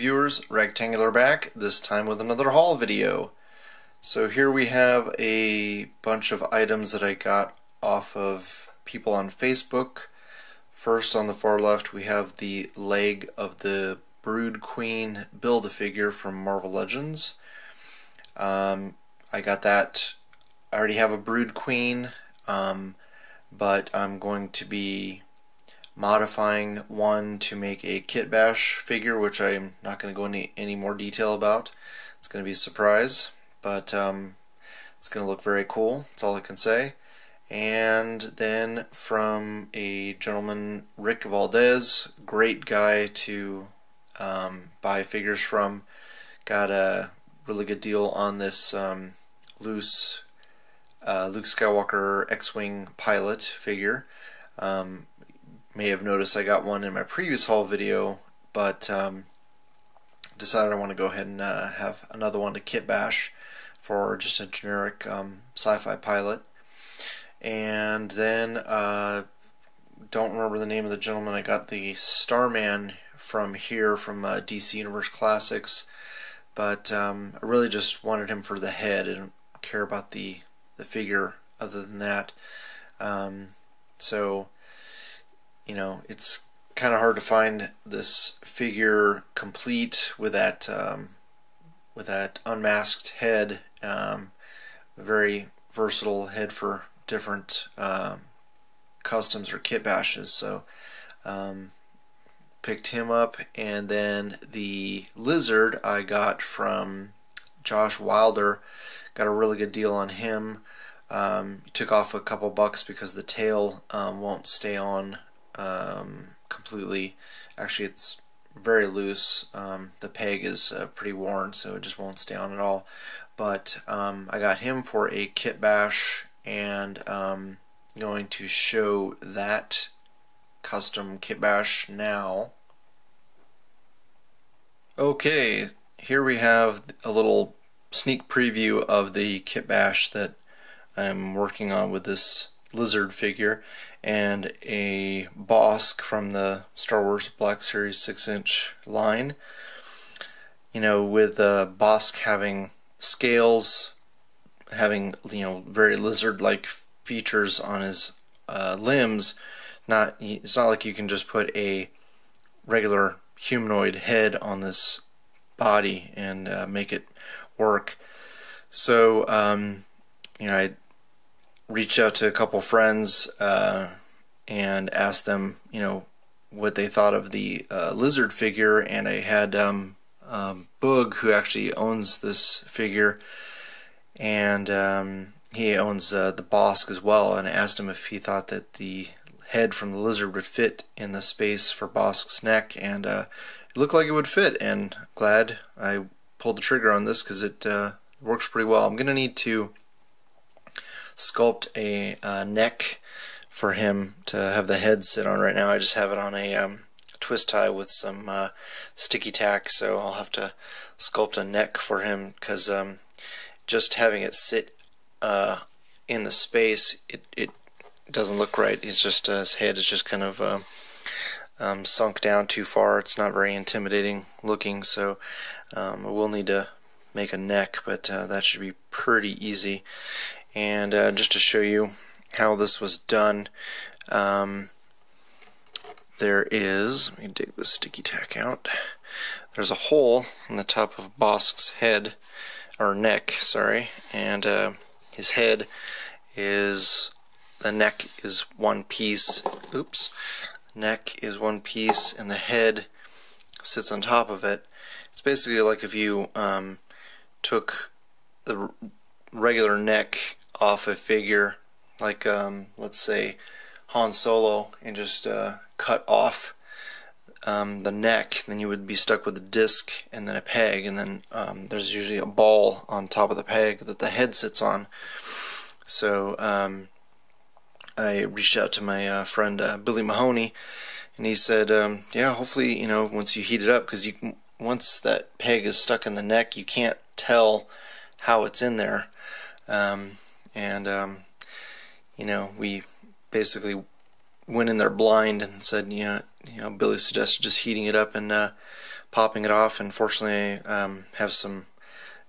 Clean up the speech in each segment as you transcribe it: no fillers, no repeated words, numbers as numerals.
viewers, Rectangular back, this time with another haul video. So here we have a bunch of items that I got off of people on Facebook. First, on the far left, we have the leg of the Brood Queen Build-A-Figure from Marvel Legends. I got that. I already have a Brood Queen, but I'm going to be modifying one to make a Kitbash figure, which I'm not going to go into any more detail about. It's going to be a surprise, but it's going to look very cool. That's all I can say. And then from a gentleman, Rick Valdez, great guy to buy figures from. Got a really good deal on this loose Luke Skywalker X-Wing pilot figure. May have noticed I got one in my previous haul video, but decided I want to go ahead and have another one to Kitbash for just a generic sci-fi pilot. And then don't remember the name of the gentleman. I got the Starman from here from DC Universe Classics, but I really just wanted him for the head. I didn't care about the figure other than that. So you know, it's kind of hard to find this figure complete with that unmasked head. Very versatile head for different customs or kit bashes. So picked him up, and then the lizard I got from Josh Wilder. Got a really good deal on him. Took off a couple bucks because the tail won't stay on completely. Actually, it's very loose. The peg is pretty worn, so it just won't stay on at all. But I got him for a Kitbash, and going to show that custom Kitbash now. Okay, here we have a little sneak preview of the Kitbash that I'm working on with this lizard figure, and a Bosk from the Star Wars Black Series 6-inch line. You know, with Bosk having scales, having, you know, very lizard-like features on his limbs, it's not like you can just put a regular humanoid head on this body and make it work. So you know, I reached out to a couple friends and asked them, you know, what they thought of the lizard figure, and I had Boog, who actually owns this figure, and he owns the Bosk as well, and I asked him if he thought that the head from the lizard would fit in the space for Bosk's neck, and it looked like it would fit, and glad I pulled the trigger on this because it works pretty well. I'm going to need to sculpt a neck for him to have the head sit on. Right now I just have it on a twist tie with some sticky tack, so I'll have to sculpt a neck for him, because just having it sit in the space, it doesn't look right. It's just his head is just kind of sunk down too far. It's not very intimidating looking, so I will need to make a neck, but that should be pretty easy. And just to show you how this was done, there is, let me dig the sticky tack out, there's a hole in the top of Bosk's head, or neck, sorry, and his head is, the neck is one piece, oops, neck is one piece, and the head sits on top of it. It's basically like if you took the regular neck off a figure, like let's say Han Solo, and just cut off the neck, then you would be stuck with a disc and then a peg, and then there's usually a ball on top of the peg that the head sits on. So I reached out to my friend Billy Mahoney, and he said, yeah, hopefully, you know, once you heat it up, because once that peg is stuck in the neck, you can't tell how it's in there. You know, we basically went in there blind and said, you know, Billy suggested just heating it up and popping it off. Unfortunately, I have some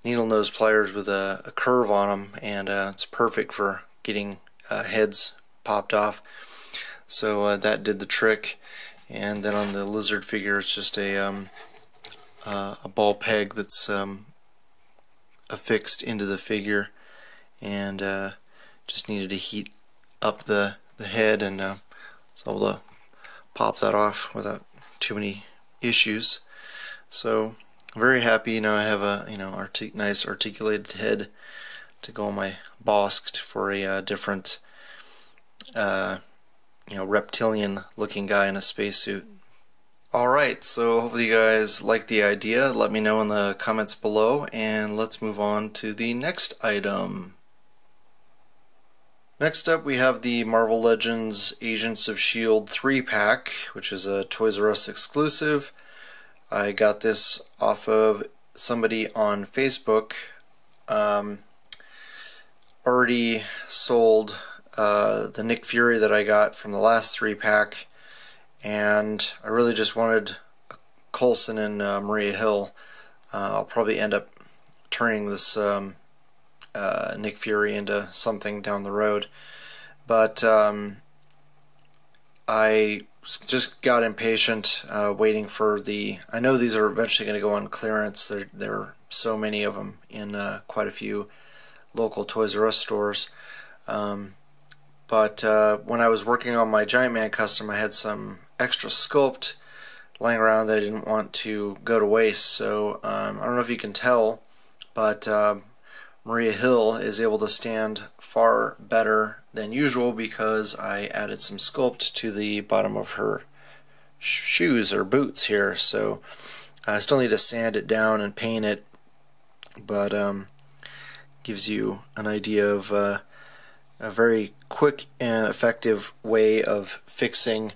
needle nose pliers with a curve on them, and it's perfect for getting heads popped off. So that did the trick. And then on the lizard figure, it's just a ball peg that's affixed into the figure, and just needed to heat up the head, and was able to pop that off without too many issues. So I'm very happy. Now I have a nice articulated head to go on my Bosk for a different reptilian looking guy in a spacesuit. Alright, so hopefully you guys like the idea. Let me know in the comments below, and let's move on to the next item. Next up, we have the Marvel Legends Agents of S.H.I.E.L.D. 3-pack, which is a Toys R Us exclusive. I got this off of somebody on Facebook. Already sold the Nick Fury that I got from the last 3-pack, and I really just wanted Coulson and Maria Hill. I'll probably end up turning this Nick Fury into something down the road, but I just got impatient waiting for the... I know these are eventually going to go on clearance. There are so many of them in quite a few local Toys R Us stores. But when I was working on my Giant Man custom, I had some extra sculpt laying around that I didn't want to go to waste. So I don't know if you can tell, but Maria Hill is able to stand far better than usual because I added some sculpt to the bottom of her shoes or boots here. So I still need to sand it down and paint it, but gives you an idea of a very quick and effective way of fixing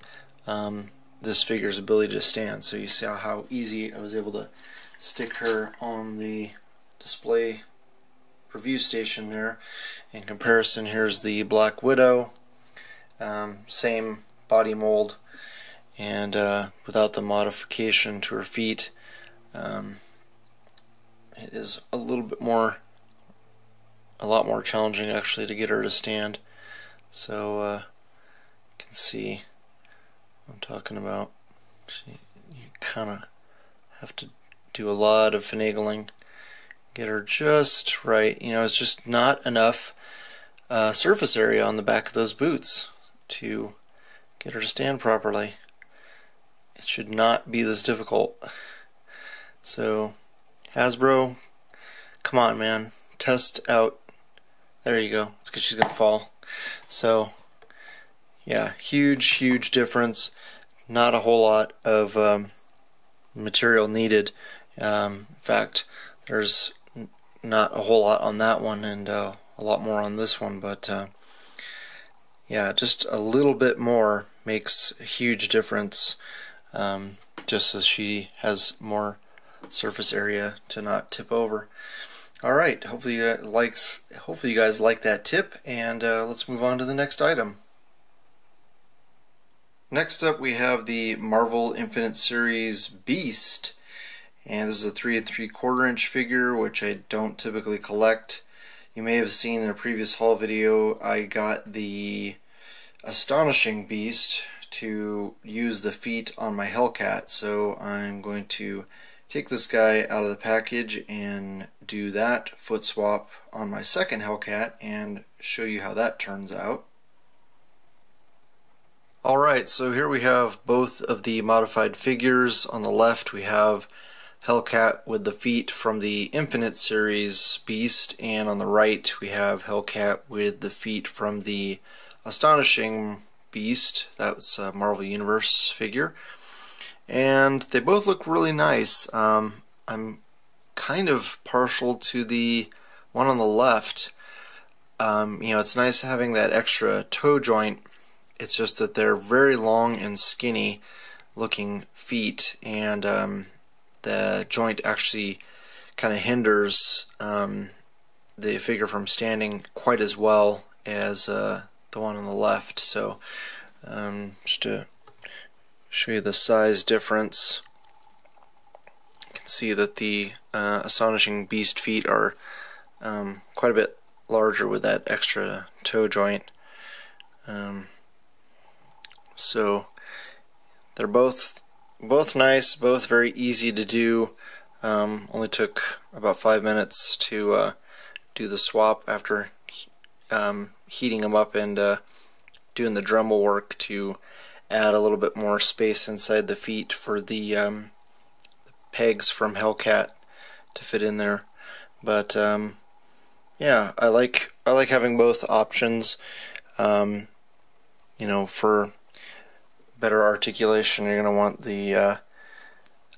this figure's ability to stand. So you see how easy I was able to stick her on the display review station there. In comparison, here's the Black Widow, same body mold, and without the modification to her feet. It is a lot more challenging actually to get her to stand. So you can see what I'm talking about. You kind of have to do a lot of finagling, get her just right. It's just not enough surface area on the back of those boots to get her to stand properly. It should not be this difficult. So Hasbro, come on, man, test out. There you go. It's because she's gonna fall. So yeah, huge difference. Not a whole lot of material needed. In fact, there's not a whole lot on that one, and a lot more on this one, but yeah, just a little bit more makes a huge difference, just as she has more surface area to not tip over. Alright, hopefully you guys like that tip, and let's move on to the next item. Next up, we have the Marvel Infinite Series Beast, and this is a 3 3/4 inch figure, which I don't typically collect. You may have seen in a previous haul video I got the Astonishing Beast to use the feet on my Hellcat, so I'm going to take this guy out of the package and do that foot swap on my second Hellcat and show you how that turns out. Alright, so here we have both of the modified figures. On the left we have Hellcat with the feet from the Infinite Series Beast, and on the right we have Hellcat with the feet from the Astonishing Beast. That's a Marvel Universe figure. And they both look really nice. I'm kind of partial to the one on the left. It's nice having that extra toe joint. It's just that they're very long and skinny looking feet, and the joint actually kind of hinders the figure from standing quite as well as the one on the left. So just to show you the size difference, see that the Astonishing Beast feet are quite a bit larger with that extra toe joint. So they're both nice, both very easy to do. Only took about 5 minutes to do the swap after heating them up and doing the Dremel work to add a little bit more space inside the feet for the pegs from Hellcat to fit in there. But yeah, I like having both options. You know, for better articulation, you're going to want the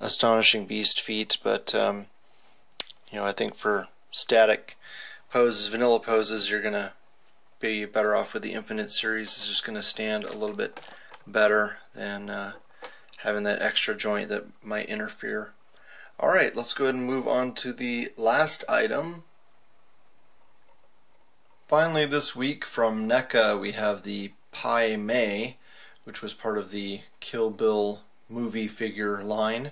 Astonishing Beast feet, but you know, I think for static poses, vanilla poses, you're going to be better off with the Infinite series. It's just going to stand a little bit better than having that extra joint that might interfere. Alright, let's go ahead and move on to the last item. Finally this week from NECA we have the Pai Mei, which was part of the Kill Bill movie figure line.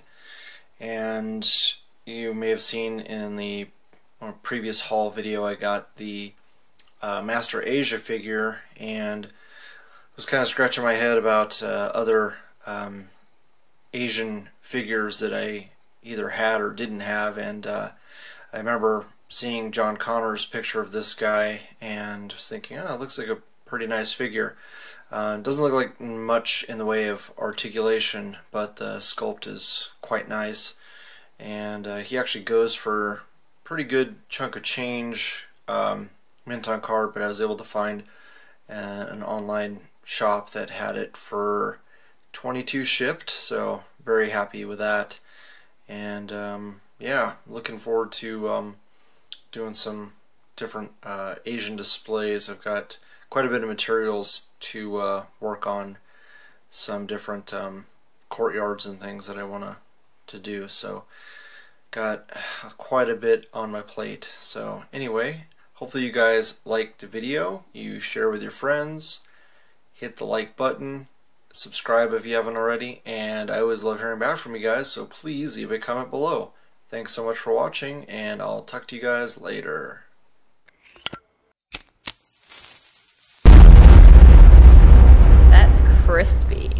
And you may have seen in the previous haul video I got the Master Asia figure, and was kind of scratching my head about other Asian figures that I either had or didn't have, and I remember seeing John Connor's picture of this guy and was thinking, oh, it looks like a pretty nice figure. Doesn't look like much in the way of articulation, but the sculpt is quite nice, and he actually goes for a pretty good chunk of change, mint on card, but I was able to find an online shop that had it for $22 shipped, so very happy with that. And yeah, looking forward to doing some different Asian displays. I've got quite a bit of materials to work on some different courtyards and things that I want to do, so got quite a bit on my plate. So anyway, hopefully you guys liked the video. You share with your friends, hit the like button, subscribe if you haven't already, and I always love hearing back from you guys, so please leave a comment below. Thanks so much for watching, and I'll talk to you guys later. That's crispy.